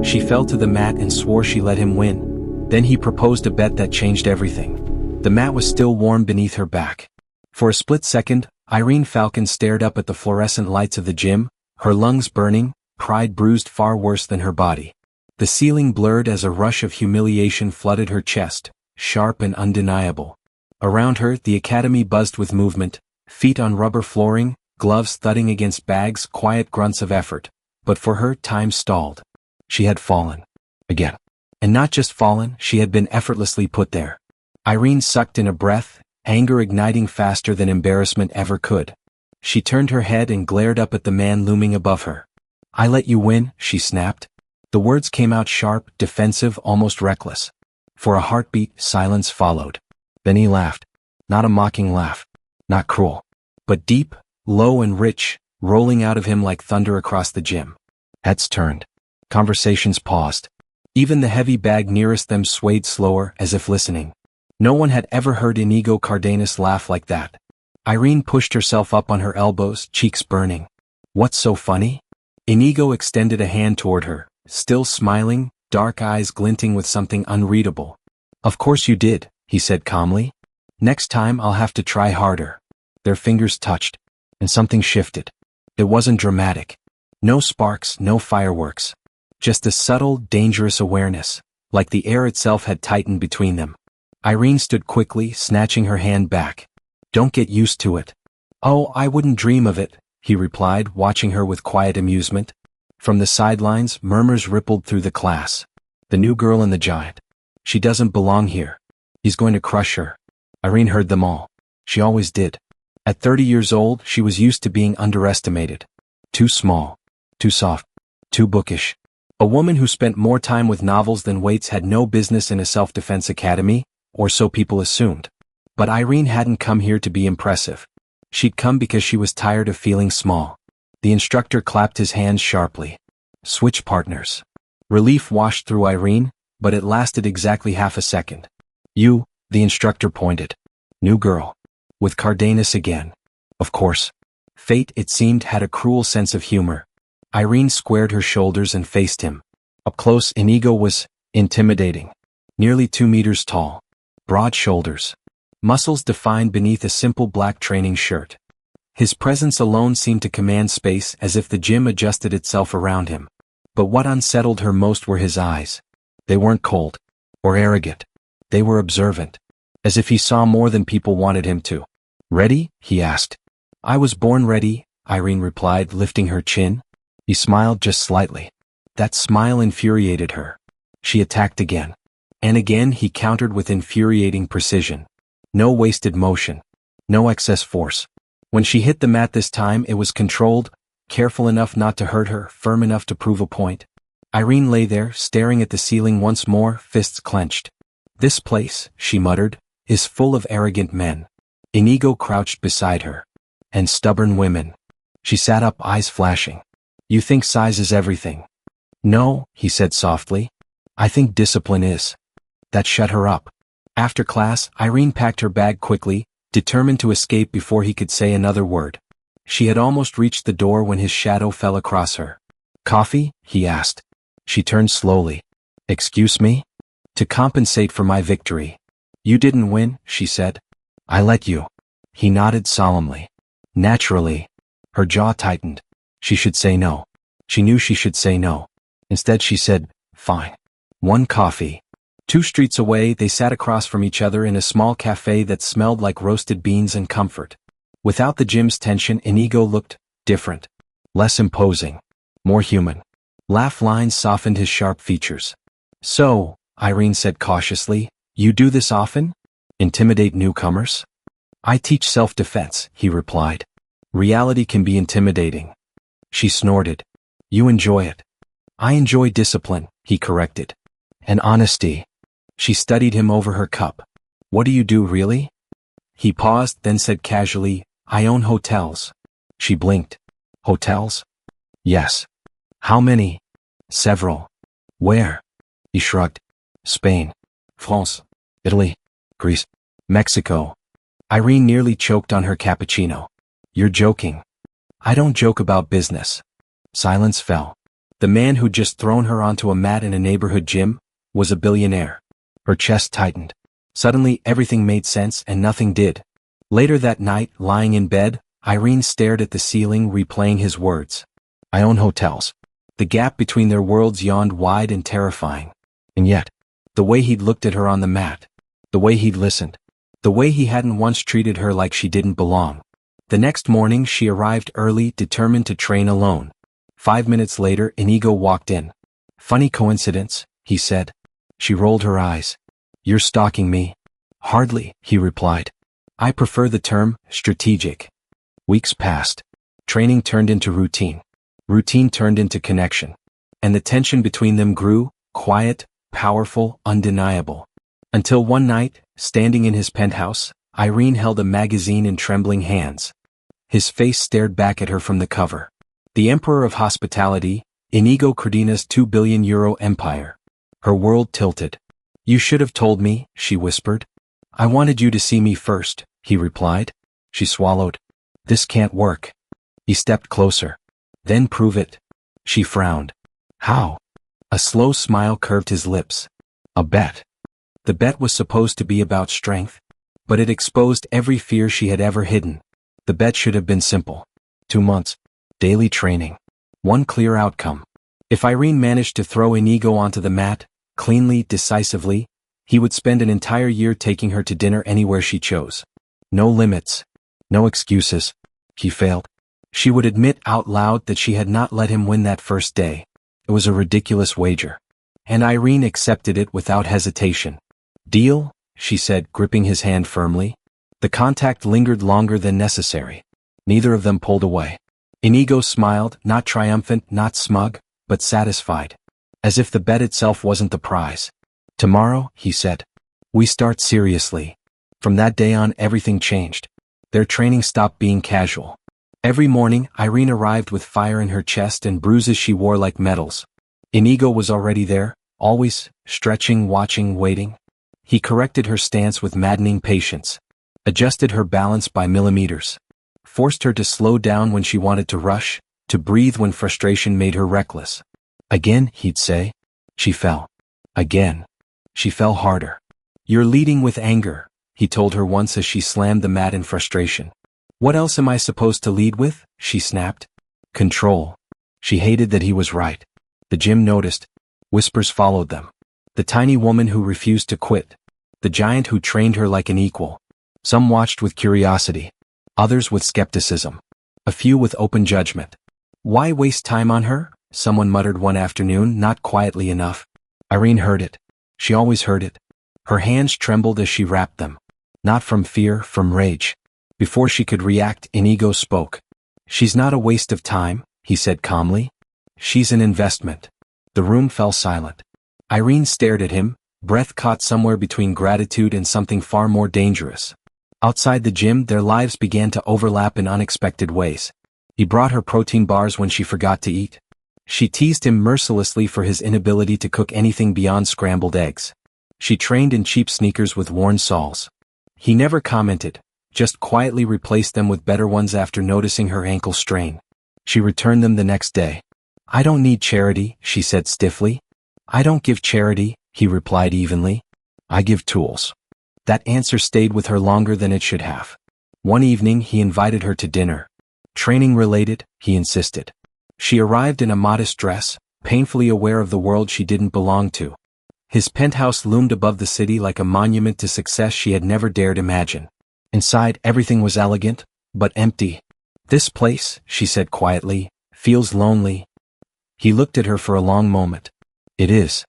She fell to the mat and swore she let him win. Then he proposed a bet that changed everything. The mat was still warm beneath her back. For a split second, Irene Falcon stared up at the fluorescent lights of the gym, her lungs burning, pride bruised far worse than her body. The ceiling blurred as a rush of humiliation flooded her chest, sharp and undeniable. Around her, the academy buzzed with movement, feet on rubber flooring, gloves thudding against bags, quiet grunts of effort. But for her, time stalled. She had fallen. Again. And not just fallen, she had been effortlessly put there. Irene sucked in a breath, anger igniting faster than embarrassment ever could. She turned her head and glared up at the man looming above her. "I let you win," she snapped. The words came out sharp, defensive, almost reckless. For a heartbeat, silence followed. Then he laughed. Not a mocking laugh. Not cruel. But deep, low and rich, rolling out of him like thunder across the gym. Heads turned. Conversations paused. Even the heavy bag nearest them swayed slower, as if listening. No one had ever heard Inigo Cardenas laugh like that. Irene pushed herself up on her elbows, cheeks burning. "What's so funny?" Inigo extended a hand toward her, still smiling, dark eyes glinting with something unreadable. "Of course you did," he said calmly. "Next time I'll have to try harder." Their fingers touched, and something shifted. It wasn't dramatic. No sparks, no fireworks. Just a subtle, dangerous awareness, like the air itself had tightened between them. Irene stood quickly, snatching her hand back. "Don't get used to it." "Oh, I wouldn't dream of it," he replied, watching her with quiet amusement. From the sidelines, murmurs rippled through the class. "The new girl and the giant. She doesn't belong here. He's going to crush her." Irene heard them all. She always did. At 30 years old, she was used to being underestimated. Too small. Too soft. Too bookish. A woman who spent more time with novels than weights had no business in a self-defense academy, or so people assumed. But Irene hadn't come here to be impressive. She'd come because she was tired of feeling small. The instructor clapped his hands sharply. "Switch partners." Relief washed through Irene, but it lasted exactly half a second. "You," the instructor pointed. "New girl. With Cardenas again." Of course. Fate, it seemed, had a cruel sense of humor. Irene squared her shoulders and faced him. Up close, Inigo was intimidating. Nearly 2 meters tall. Broad shoulders. Muscles defined beneath a simple black training shirt. His presence alone seemed to command space, as if the gym adjusted itself around him. But what unsettled her most were his eyes. They weren't cold. Or arrogant. They were observant. As if he saw more than people wanted him to. "Ready?" he asked. "I was born ready," Irene replied, lifting her chin. He smiled just slightly. That smile infuriated her. She attacked again. And again he countered with infuriating precision. No wasted motion. No excess force. When she hit the mat this time, it was controlled, careful enough not to hurt her, firm enough to prove a point. Irene lay there, staring at the ceiling once more, fists clenched. "This place," she muttered, "is full of arrogant men." Inigo crouched beside her. "And stubborn women." She sat up, eyes flashing. "You think size is everything." "No," he said softly. "I think discipline is." That shut her up. After class, Irene packed her bag quickly, determined to escape before he could say another word. She had almost reached the door when his shadow fell across her. "Coffee?" he asked. She turned slowly. "Excuse me?" "To compensate for my victory." "You didn't win," she said. "I let you." He nodded solemnly. Naturally. Her jaw tightened. She should say no. She knew she should say no. Instead she said, "Fine. 1 coffee." 2 streets away, they sat across from each other in a small cafe that smelled like roasted beans and comfort. Without the gym's tension, Inigo looked different. Less imposing. More human. Laugh lines softened his sharp features. "So," Irene said cautiously, "you do this often? Intimidate newcomers?" "I teach self-defense," he replied. "Reality can be intimidating." She snorted. "You enjoy it." "I enjoy discipline," he corrected. "And honesty." She studied him over her cup. "What do you do, really?" He paused, then said casually, "I own hotels." She blinked. "Hotels?" "Yes." "How many?" "Several." "Where?" He shrugged. "Spain. France. Italy. Greece. Mexico." Irene nearly choked on her cappuccino. "You're joking." "I don't joke about business." Silence fell. The man who'd just thrown her onto a mat in a neighborhood gym was a billionaire. Her chest tightened. Suddenly everything made sense and nothing did. Later that night, lying in bed, Irene stared at the ceiling, replaying his words. I own hotels. The gap between their worlds yawned wide and terrifying. And yet, the way he'd looked at her on the mat, the way he'd listened, the way he hadn't once treated her like she didn't belong. The next morning she arrived early, determined to train alone. 5 minutes later, Inigo walked in. Funny coincidence, he said. She rolled her eyes. You're stalking me? Hardly, he replied. I prefer the term strategic. Weeks passed. Training turned into routine. Routine turned into connection. And the tension between them grew, quiet, powerful, undeniable. Until one night, standing in his penthouse, Irene held a magazine in trembling hands. His face stared back at her from the cover. The Emperor of Hospitality, Inigo Cardina's €2 billion empire. Her world tilted. You should have told me, she whispered. I wanted you to see me first, he replied. She swallowed. This can't work. He stepped closer. Then prove it. She frowned. How? A slow smile curved his lips. A bet. The bet was supposed to be about strength, but it exposed every fear she had ever hidden. The bet should have been simple. 2 months. Daily training. One clear outcome. If Irene managed to throw Inigo onto the mat, cleanly, decisively, he would spend an entire year taking her to dinner anywhere she chose. No limits. No excuses. He failed. She would admit out loud that she had not let him win that first day. It was a ridiculous wager. And Irene accepted it without hesitation. Deal? She said, gripping his hand firmly. The contact lingered longer than necessary. Neither of them pulled away. Inigo smiled, not triumphant, not smug, but satisfied. As if the bet itself wasn't the prize. Tomorrow, he said. We start seriously. From that day on, everything changed. Their training stopped being casual. Every morning, Irene arrived with fire in her chest and bruises she wore like medals. Inigo was already there, always, stretching, watching, waiting. He corrected her stance with maddening patience. Adjusted her balance by millimeters. Forced her to slow down when she wanted to rush, to breathe when frustration made her reckless. Again, he'd say. She fell. Again. She fell harder. You're leading with anger, he told her once as she slammed the mat in frustration. What else am I supposed to lead with? She snapped. Control. She hated that he was right. The gym noticed. Whispers followed them. The tiny woman who refused to quit. The giant who trained her like an equal. Some watched with curiosity. Others with skepticism. A few with open judgment. Why waste time on her? Someone muttered one afternoon, not quietly enough. Irene heard it. She always heard it. Her hands trembled as she wrapped them. Not from fear, from rage. Before she could react, Inigo spoke. She's not a waste of time, he said calmly. She's an investment. The room fell silent. Irene stared at him, breath caught somewhere between gratitude and something far more dangerous. Outside the gym, their lives began to overlap in unexpected ways. He brought her protein bars when she forgot to eat. She teased him mercilessly for his inability to cook anything beyond scrambled eggs. She trained in cheap sneakers with worn soles. He never commented, just quietly replaced them with better ones after noticing her ankle strain. She returned them the next day. I don't need charity, she said stiffly. I don't give charity, he replied evenly. I give tools. That answer stayed with her longer than it should have. One evening he invited her to dinner. Training related, he insisted. She arrived in a modest dress, painfully aware of the world she didn't belong to. His penthouse loomed above the city like a monument to success she had never dared imagine. Inside, everything was elegant, but empty. This place, she said quietly, feels lonely. He looked at her for a long moment. It is.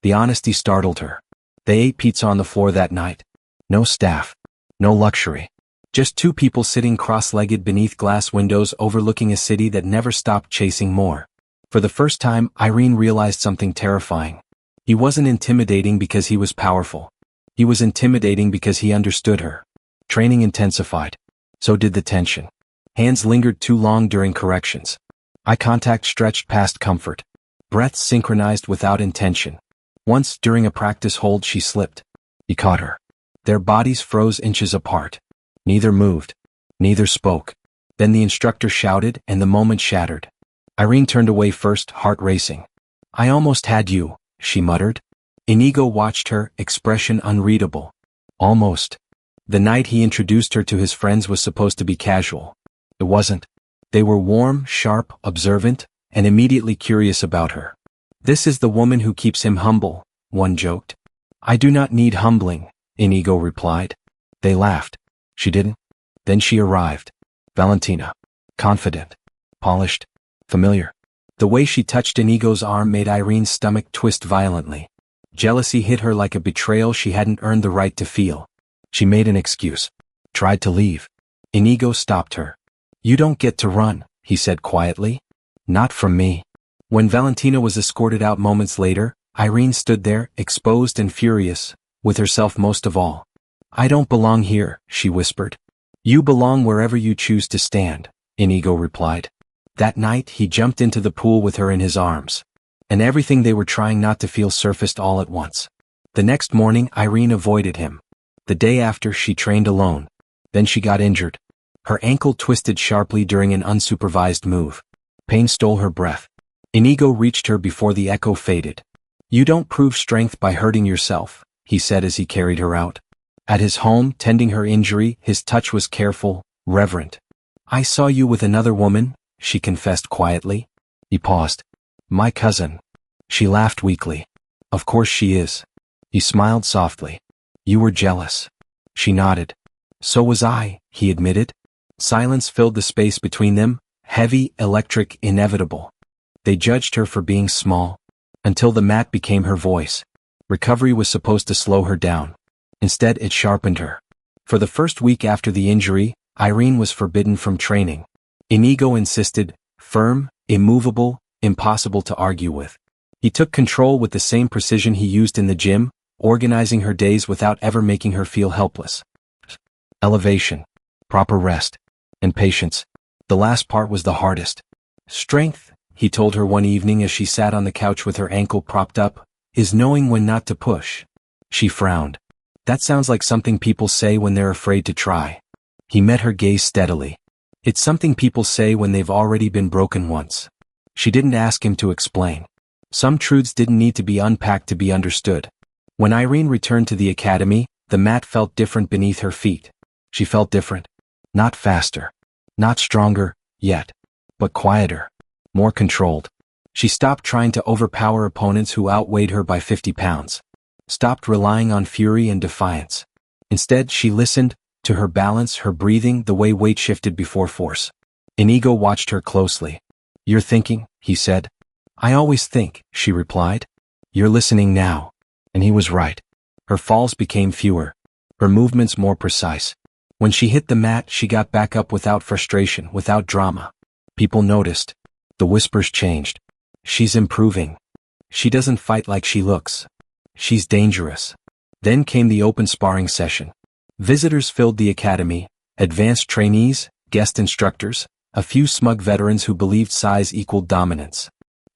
The honesty startled her. They ate pizza on the floor that night. No staff. No luxury. Just 2 people sitting cross-legged beneath glass windows overlooking a city that never stopped chasing more. For the first time, Irene realized something terrifying. He wasn't intimidating because he was powerful. He was intimidating because he understood her. Training intensified. So did the tension. Hands lingered too long during corrections. Eye contact stretched past comfort. Breaths synchronized without intention. Once, during a practice hold, she slipped. He caught her. Their bodies froze inches apart. Neither moved. Neither spoke. Then the instructor shouted, and the moment shattered. Irene turned away first, heart racing. I almost had you, she muttered. Inigo watched her, expression unreadable. Almost. The night he introduced her to his friends was supposed to be casual. It wasn't. They were warm, sharp, observant, and immediately curious about her. This is the woman who keeps him humble, one joked. I do not need humbling, Inigo replied. They laughed. She didn't. Then she arrived. Valentina. Confident. Polished. Familiar. The way she touched Inigo's arm made Irene's stomach twist violently. Jealousy hit her like a betrayal she hadn't earned the right to feel. She made an excuse. Tried to leave. Inigo stopped her. You don't get to run, he said quietly. Not from me. When Valentina was escorted out moments later, Irene stood there, exposed and furious, with herself most of all. I don't belong here, she whispered. You belong wherever you choose to stand, Inigo replied. That night he jumped into the pool with her in his arms. And everything they were trying not to feel surfaced all at once. The next morning Irene avoided him. The day after she trained alone. Then she got injured. Her ankle twisted sharply during an unsupervised move. Pain stole her breath. Inigo reached her before the echo faded. You don't prove strength by hurting yourself, he said as he carried her out. At his home, tending her injury, his touch was careful, reverent. I saw you with another woman, she confessed quietly. He paused. My cousin. She laughed weakly. Of course she is. He smiled softly. You were jealous. She nodded. So was I, he admitted. Silence filled the space between them, heavy, electric, inevitable. They judged her for being small. Until the mat became her voice. Recovery was supposed to slow her down. Instead, it sharpened her. For the first week after the injury, Irene was forbidden from training. Inigo insisted, firm, immovable, impossible to argue with. He took control with the same precision he used in the gym, organizing her days without ever making her feel helpless. Elevation, proper rest, and patience. The last part was the hardest. Strength, he told her one evening as she sat on the couch with her ankle propped up, is knowing when not to push. She frowned. That sounds like something people say when they're afraid to try. He met her gaze steadily. It's something people say when they've already been broken once. She didn't ask him to explain. Some truths didn't need to be unpacked to be understood. When Irene returned to the academy, the mat felt different beneath her feet. She felt different. Not faster. Not stronger, yet. But quieter. More controlled. She stopped trying to overpower opponents who outweighed her by 50 pounds. Stopped relying on fury and defiance. Instead, she listened, to her balance, her breathing, the way weight shifted before force. Inigo watched her closely. You're thinking, he said. I always think, she replied. You're listening now. And he was right. Her falls became fewer. Her movements more precise. When she hit the mat, she got back up without frustration, without drama. People noticed. The whispers changed. She's improving. She doesn't fight like she looks. She's dangerous. Then came the open sparring session. Visitors filled the academy, advanced trainees, guest instructors, a few smug veterans who believed size equaled dominance.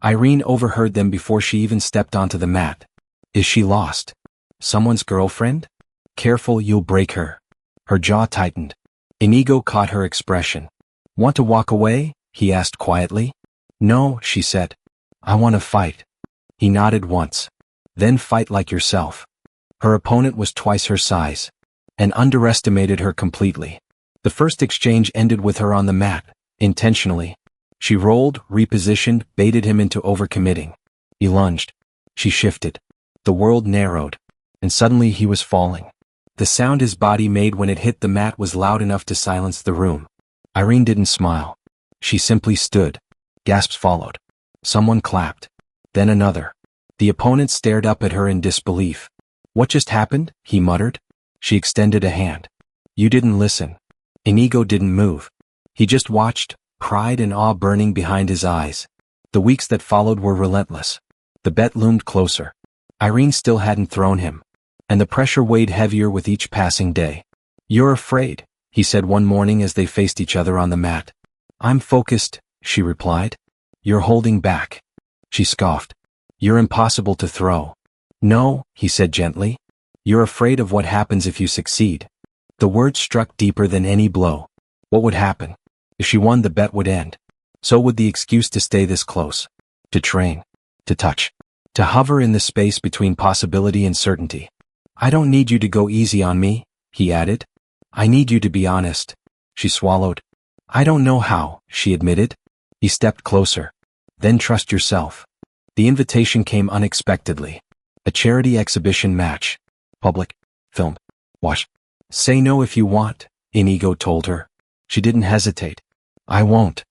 Irene overheard them before she even stepped onto the mat. Is she lost? Someone's girlfriend? Careful, you'll break her. Her jaw tightened. Inigo caught her expression. Want to walk away? He asked quietly. No, she said. I want to fight. He nodded once. Then fight like yourself. Her opponent was twice her size. And underestimated her completely. The first exchange ended with her on the mat, intentionally. She rolled, repositioned, baited him into overcommitting. He lunged. She shifted. The world narrowed. And suddenly he was falling. The sound his body made when it hit the mat was loud enough to silence the room. Irene didn't smile. She simply stood. Gasps followed. Someone clapped. Then another. The opponent stared up at her in disbelief. What just happened? He muttered. She extended a hand. You didn't listen. Inigo didn't move. He just watched, pride and awe burning behind his eyes. The weeks that followed were relentless. The bet loomed closer. Irene still hadn't thrown him. And the pressure weighed heavier with each passing day. You're afraid, he said one morning as they faced each other on the mat. I'm focused, she replied. You're holding back. She scoffed. You're impossible to throw. No, he said gently. You're afraid of what happens if you succeed. The words struck deeper than any blow. What would happen? If she won, the bet would end. So would the excuse to stay this close. To train. To touch. To hover in the space between possibility and certainty. I don't need you to go easy on me, he added. I need you to be honest. She swallowed. I don't know how, she admitted. He stepped closer. Then trust yourself. The invitation came unexpectedly. A charity exhibition match. Public. Filmed. Watch. Say no if you want, Inigo told her. She didn't hesitate. I won't.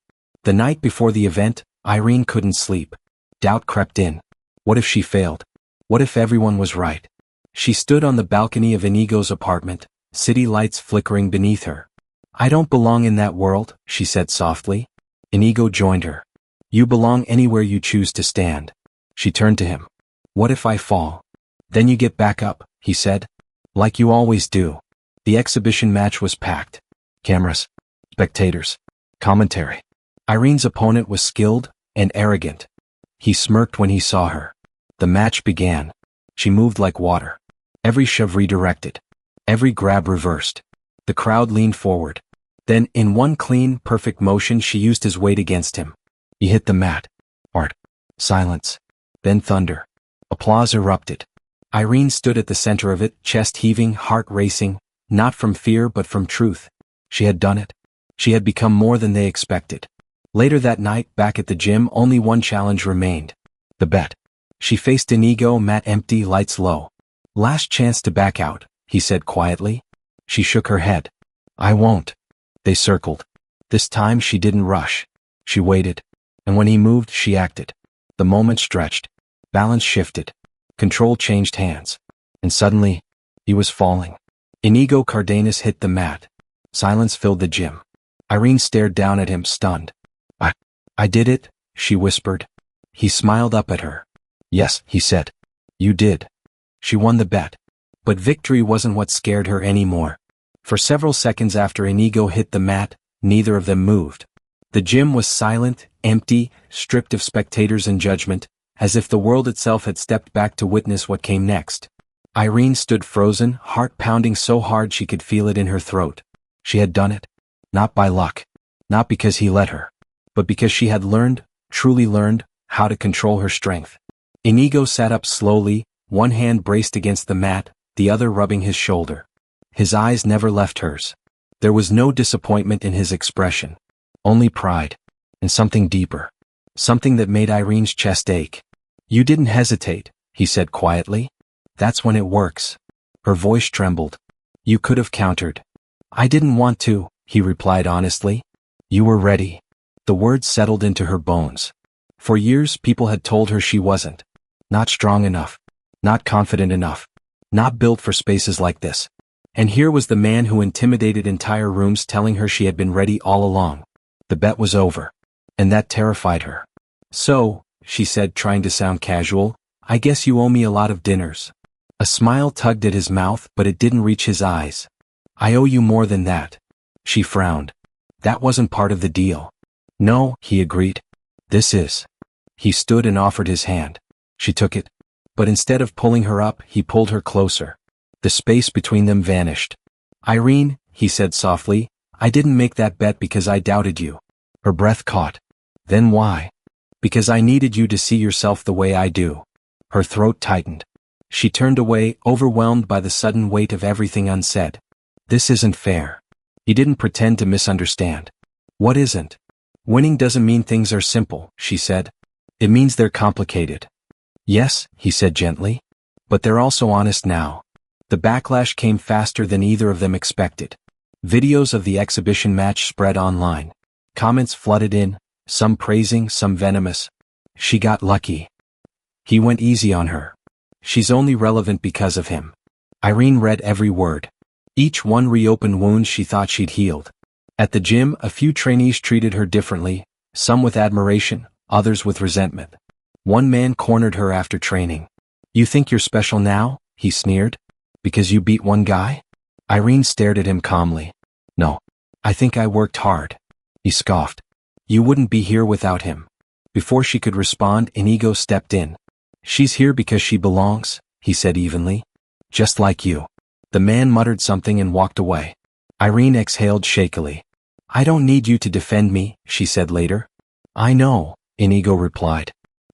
The night before the event, Irene couldn't sleep. Doubt crept in. What if she failed? What if everyone was right? She stood on the balcony of Inigo's apartment, city lights flickering beneath her. I don't belong in that world, she said softly. Inigo joined her. You belong anywhere you choose to stand. She turned to him. What if I fall? Then you get back up, he said. Like you always do. The exhibition match was packed. Cameras. Spectators. Commentary. Irene's opponent was skilled and arrogant. He smirked when he saw her. The match began. She moved like water. Every shove redirected. Every grab reversed. The crowd leaned forward. Then, in one clean, perfect motion, she used his weight against him. He hit the mat. Art. Silence. Then thunder. Applause erupted. Irene stood at the center of it, chest heaving, heart racing, not from fear but from truth. She had done it. She had become more than they expected. Later that night, back at the gym, only one challenge remained. The bet. She faced Inigo, mat empty, lights low. Last chance to back out, he said quietly. She shook her head. I won't. They circled. This time she didn't rush. She waited. And when he moved, she acted. The moment stretched. Balance shifted. Control changed hands. And suddenly, he was falling. Inigo Cardenas hit the mat. Silence filled the gym. Irene stared down at him, stunned. I did it, she whispered. He smiled up at her. Yes, he said. You did. She won the bet. But victory wasn't what scared her anymore. For several seconds after Inigo hit the mat, neither of them moved. The gym was silent, empty, stripped of spectators and judgment, as if the world itself had stepped back to witness what came next. Irene stood frozen, heart pounding so hard she could feel it in her throat. She had done it. Not by luck. Not because he let her. But because she had learned, truly learned, how to control her strength. Inigo sat up slowly, one hand braced against the mat, the other rubbing his shoulder. His eyes never left hers. There was no disappointment in his expression. Only pride. And something deeper. Something that made Irene's chest ache. You didn't hesitate, he said quietly. That's when it works. Her voice trembled. You could have countered. I didn't want to, he replied honestly. You were ready. The words settled into her bones. For years, people had told her she wasn't. Not strong enough. Not confident enough. Not built for spaces like this. And here was the man who intimidated entire rooms telling her she had been ready all along. The bet was over. And that terrified her. So, she said, trying to sound casual, I guess you owe me a lot of dinners. A smile tugged at his mouth, but it didn't reach his eyes. I owe you more than that. She frowned. That wasn't part of the deal. No, he agreed. This is. He stood and offered his hand. She took it. But instead of pulling her up, he pulled her closer. The space between them vanished. Irene, he said softly, I didn't make that bet because I doubted you. Her breath caught. Then why? Because I needed you to see yourself the way I do. Her throat tightened. She turned away, overwhelmed by the sudden weight of everything unsaid. This isn't fair. He didn't pretend to misunderstand. What isn't? Winning doesn't mean things are simple, she said. It means they're complicated. Yes, he said gently. But they're also honest now. The backlash came faster than either of them expected. Videos of the exhibition match spread online. Comments flooded in, some praising, some venomous. She got lucky. He went easy on her. She's only relevant because of him. Irene read every word. Each one reopened wounds she thought she'd healed. At the gym, a few trainees treated her differently, some with admiration, others with resentment. One man cornered her after training. You think you're special now? He sneered. Because you beat one guy? Irene stared at him calmly. No. I think I worked hard. He scoffed. You wouldn't be here without him. Before she could respond, Inigo stepped in. She's here because she belongs, he said evenly. Just like you. The man muttered something and walked away. Irene exhaled shakily. I don't need you to defend me, she said later. I know, Inigo replied.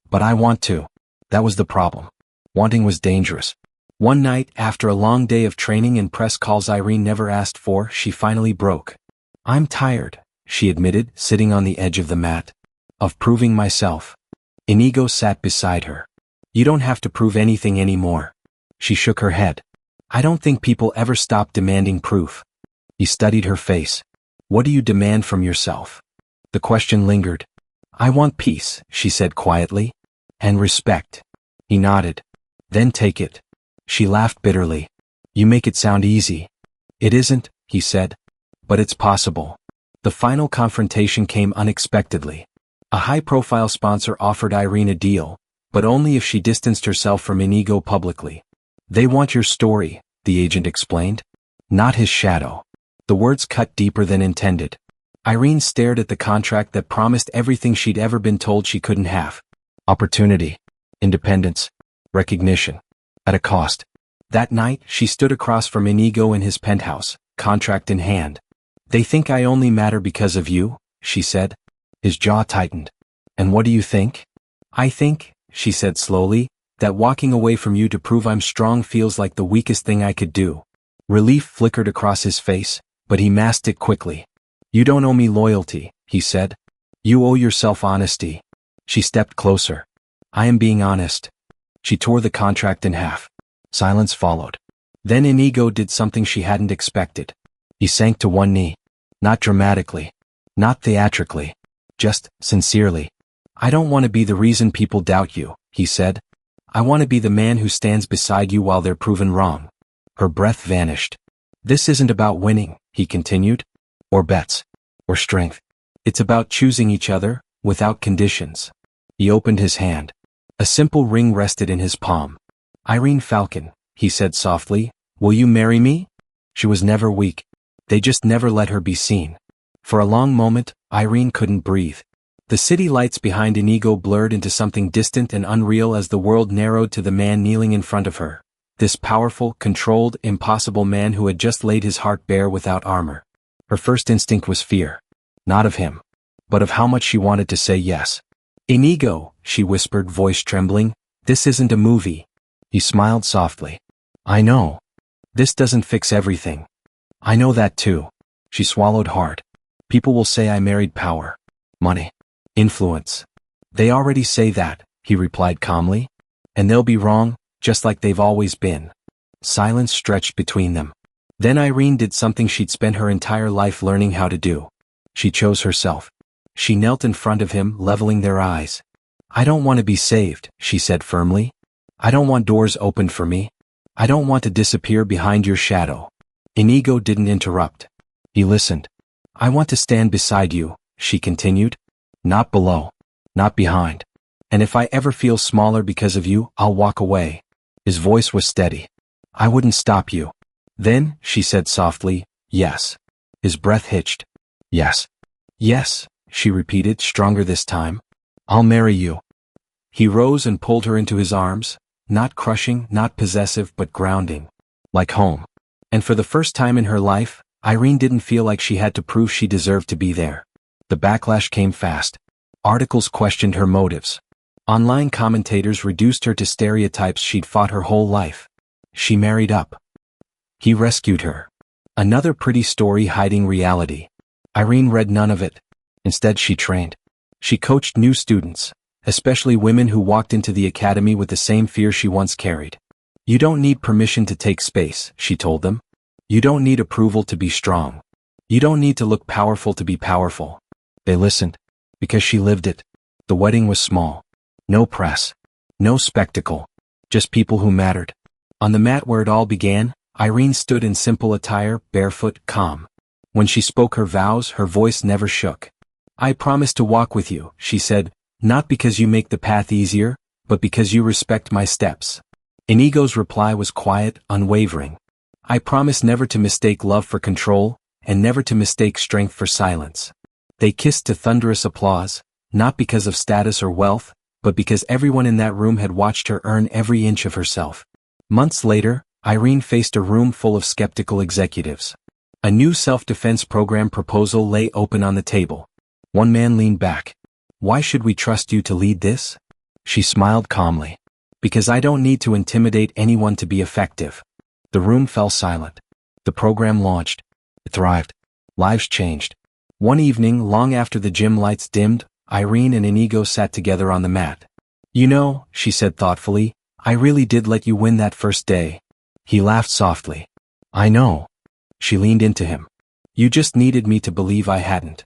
But I want to. That was the problem. Wanting was dangerous. One night, after a long day of training and press calls Irene never asked for, she finally broke. I'm tired, she admitted, sitting on the edge of the mat. Of proving myself. Inigo sat beside her. You don't have to prove anything anymore. She shook her head. I don't think people ever stop demanding proof. He studied her face. What do you demand from yourself? The question lingered. I want peace, she said quietly. And respect. He nodded. Then take it. She laughed bitterly. You make it sound easy. It isn't, he said. But it's possible. The final confrontation came unexpectedly. A high-profile sponsor offered Irene a deal, but only if she distanced herself from Inigo publicly. They want your story, the agent explained. Not his shadow. The words cut deeper than intended. Irene stared at the contract that promised everything she'd ever been told she couldn't have. Opportunity. Independence. Recognition. At a cost. That night, she stood across from Inigo in his penthouse, contract in hand. They think I only matter because of you, she said. His jaw tightened. And what do you think? I think, she said slowly, that walking away from you to prove I'm strong feels like the weakest thing I could do. Relief flickered across his face, but he masked it quickly. You don't owe me loyalty, he said. You owe yourself honesty. She stepped closer. I am being honest. She tore the contract in half. Silence followed. Then Inigo did something she hadn't expected. He sank to one knee. Not dramatically. Not theatrically. Just sincerely. I don't want to be the reason people doubt you, he said. I want to be the man who stands beside you while they're proven wrong. Her breath vanished. This isn't about winning, he continued. Or bets. Or strength. It's about choosing each other, without conditions. He opened his hand. A simple ring rested in his palm. Irene Falcon, he said softly, will you marry me? She was never weak. They just never let her be seen. For a long moment, Irene couldn't breathe. The city lights behind Inigo blurred into something distant and unreal as the world narrowed to the man kneeling in front of her. This powerful, controlled, impossible man who had just laid his heart bare without armor. Her first instinct was fear. Not of him. But of how much she wanted to say yes. Inigo, she whispered, voice trembling, this isn't a movie. He smiled softly. I know. This doesn't fix everything. I know that too. She swallowed hard. People will say I married power. Money. Influence. They already say that, he replied calmly. And they'll be wrong, just like they've always been. Silence stretched between them. Then Irene did something she'd spent her entire life learning how to do. She chose herself. She knelt in front of him, leveling their eyes. I don't want to be saved, she said firmly. I don't want doors opened for me. I don't want to disappear behind your shadow. Inigo didn't interrupt. He listened. I want to stand beside you, she continued. Not below. Not behind. And if I ever feel smaller because of you, I'll walk away. His voice was steady. I wouldn't stop you. Then, she said softly, yes. His breath hitched. Yes. Yes, she repeated, stronger this time. I'll marry you. He rose and pulled her into his arms, not crushing, not possessive, but grounding. Like home. And for the first time in her life, Irene didn't feel like she had to prove she deserved to be there. The backlash came fast. Articles questioned her motives. Online commentators reduced her to stereotypes she'd fought her whole life. She married up. He rescued her. Another pretty story hiding reality. Irene read none of it. Instead she trained. She coached new students, especially women who walked into the academy with the same fear she once carried. You don't need permission to take space, she told them. You don't need approval to be strong. You don't need to look powerful to be powerful. They listened. Because she lived it. The wedding was small. No press. No spectacle. Just people who mattered. On the mat where it all began, Irene stood in simple attire, barefoot, calm. When she spoke her vows, her voice never shook. I promise to walk with you, she said, not because you make the path easier, but because you respect my steps. Inigo's reply was quiet, unwavering. I promise never to mistake love for control, and never to mistake strength for silence. They kissed to thunderous applause, not because of status or wealth, but because everyone in that room had watched her earn every inch of herself. Months later, Irene faced a room full of skeptical executives. A new self-defense program proposal lay open on the table. One man leaned back. Why should we trust you to lead this? She smiled calmly. Because I don't need to intimidate anyone to be effective. The room fell silent. The program launched. It thrived. Lives changed. One evening, long after the gym lights dimmed, Irene and Inigo sat together on the mat. You know, she said thoughtfully, I really did let you win that first day. He laughed softly. I know. She leaned into him. You just needed me to believe I hadn't.